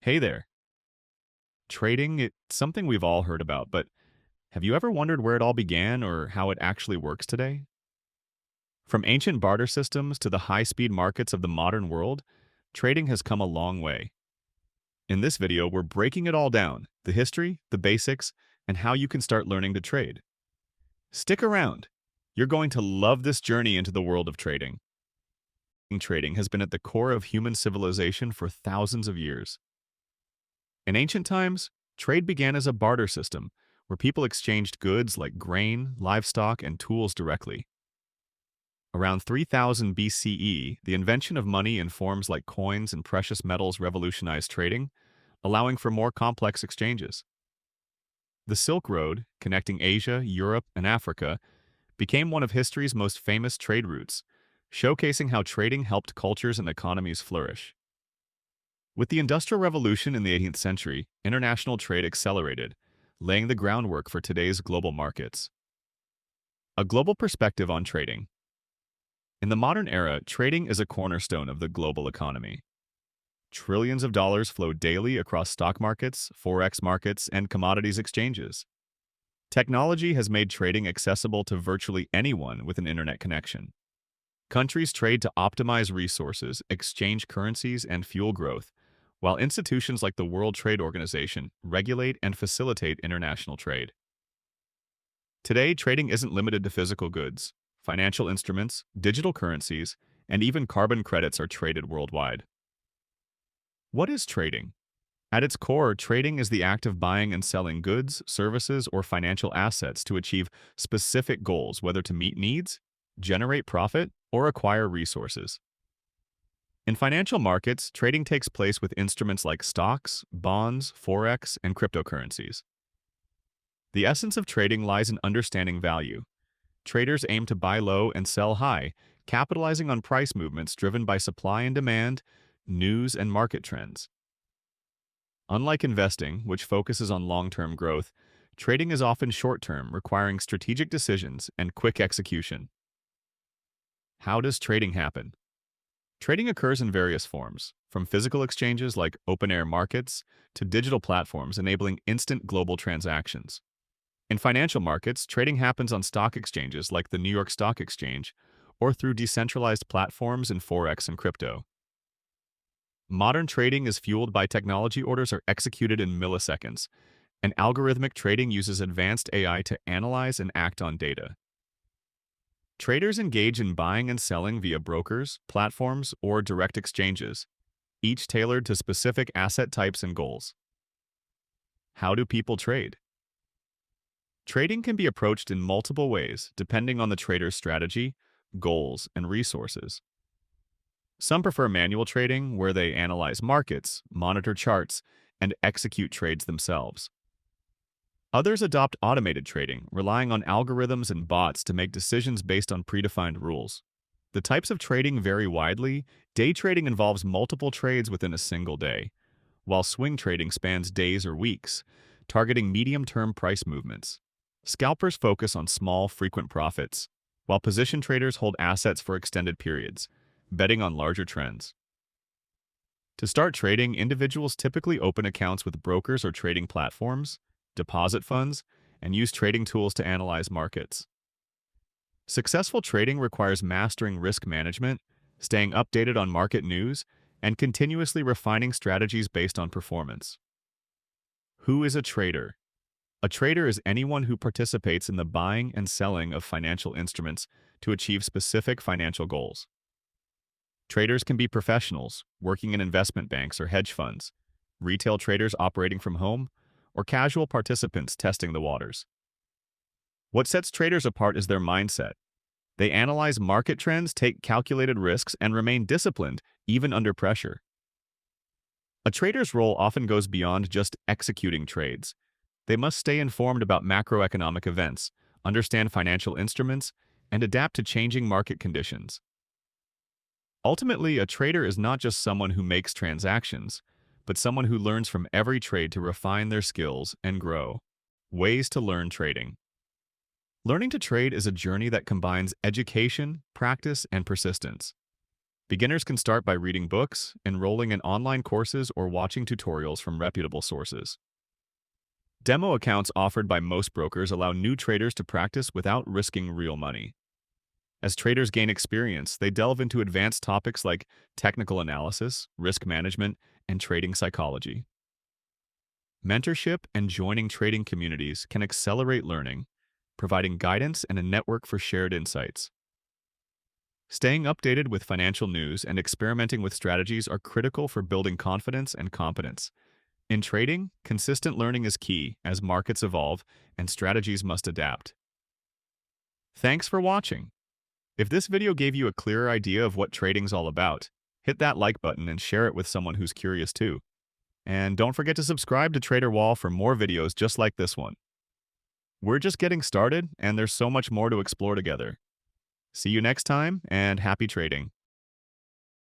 Hey there. Trading, it's something we've all heard about, but have you ever wondered where it all began or how it actually works today? From ancient barter systems to the high-speed markets of the modern world, trading has come a long way. In this video, we're breaking it all down, the history, the basics, and how you can start learning to trade. Stick around. You're going to love this journey into the world of trading. Trading has been at the core of human civilization for thousands of years. In ancient times, trade began as a barter system where people exchanged goods like grain, livestock, and tools directly. Around 3000 BCE, the invention of money in forms like coins and precious metals revolutionized trading, allowing for more complex exchanges. The Silk Road, connecting Asia, Europe, and Africa, became one of history's most famous trade routes, showcasing how trading helped cultures and economies flourish. With the Industrial Revolution in the 18th century, international trade accelerated, laying the groundwork for today's global markets. A global perspective on trading. In the modern era, trading is a cornerstone of the global economy. Trillions of dollars flow daily across stock markets, forex markets, and commodities exchanges. Technology has made trading accessible to virtually anyone with an internet connection. Countries trade to optimize resources, exchange currencies, and fuel growth, while institutions like the World Trade Organization regulate and facilitate international trade. Today, trading isn't limited to physical goods. Financial instruments, digital currencies, and even carbon credits are traded worldwide. What is trading? At its core, trading is the act of buying and selling goods, services, or financial assets to achieve specific goals, whether to meet needs, generate profit, or acquire resources. In financial markets, trading takes place with instruments like stocks, bonds, forex, and cryptocurrencies. The essence of trading lies in understanding value. Traders aim to buy low and sell high, capitalizing on price movements driven by supply and demand, news, and market trends. Unlike investing, which focuses on long-term growth, trading is often short-term, requiring strategic decisions and quick execution. How does trading happen? Trading occurs in various forms, from physical exchanges like open-air markets to digital platforms enabling instant global transactions. In financial markets, trading happens on stock exchanges like the New York Stock Exchange or through decentralized platforms in forex and crypto. Modern trading is fueled by technology. Orders are executed in milliseconds, and algorithmic trading uses advanced AI to analyze and act on data. Traders engage in buying and selling via brokers, platforms, or direct exchanges, each tailored to specific asset types and goals. How do people trade? Trading can be approached in multiple ways depending on the trader's strategy, goals, and resources. Some prefer manual trading, where they analyze markets, monitor charts, and execute trades themselves. Others adopt automated trading, relying on algorithms and bots to make decisions based on predefined rules. The types of trading vary widely. Day trading involves multiple trades within a single day, while swing trading spans days or weeks, targeting medium-term price movements. Scalpers focus on small, frequent profits, while position traders hold assets for extended periods, betting on larger trends. To start trading, individuals typically open accounts with brokers or trading platforms, deposit funds, and use trading tools to analyze markets. Successful trading requires mastering risk management, staying updated on market news, and continuously refining strategies based on performance. Who is a trader? A trader is anyone who participates in the buying and selling of financial instruments to achieve specific financial goals. Traders can be professionals, working in investment banks or hedge funds, retail traders operating from home, or casual participants testing the waters. What sets traders apart is their mindset. They analyze market trends, take calculated risks, and remain disciplined even under pressure. A trader's role often goes beyond just executing trades. They must stay informed about macroeconomic events, understand financial instruments, and adapt to changing market conditions. Ultimately, a trader is not just someone who makes transactions, but someone who learns from every trade to refine their skills and grow. Ways to learn trading. Learning to trade is a journey that combines education, practice, and persistence. Beginners can start by reading books, enrolling in online courses, or watching tutorials from reputable sources. Demo accounts offered by most brokers allow new traders to practice without risking real money. As traders gain experience, they delve into advanced topics like technical analysis, risk management, and trading psychology. Mentorship and joining trading communities can accelerate learning, providing guidance and a network for shared insights. Staying updated with financial news and experimenting with strategies are critical for building confidence and competence. In trading, consistent learning is key as markets evolve and strategies must adapt. Thanks for watching. If this video gave you a clearer idea of what trading's all about, hit that like button and share it with someone who's curious too. And don't forget to subscribe to Trader Wall for more videos just like this one. We're just getting started, and there's so much more to explore together. See you next time, and happy trading.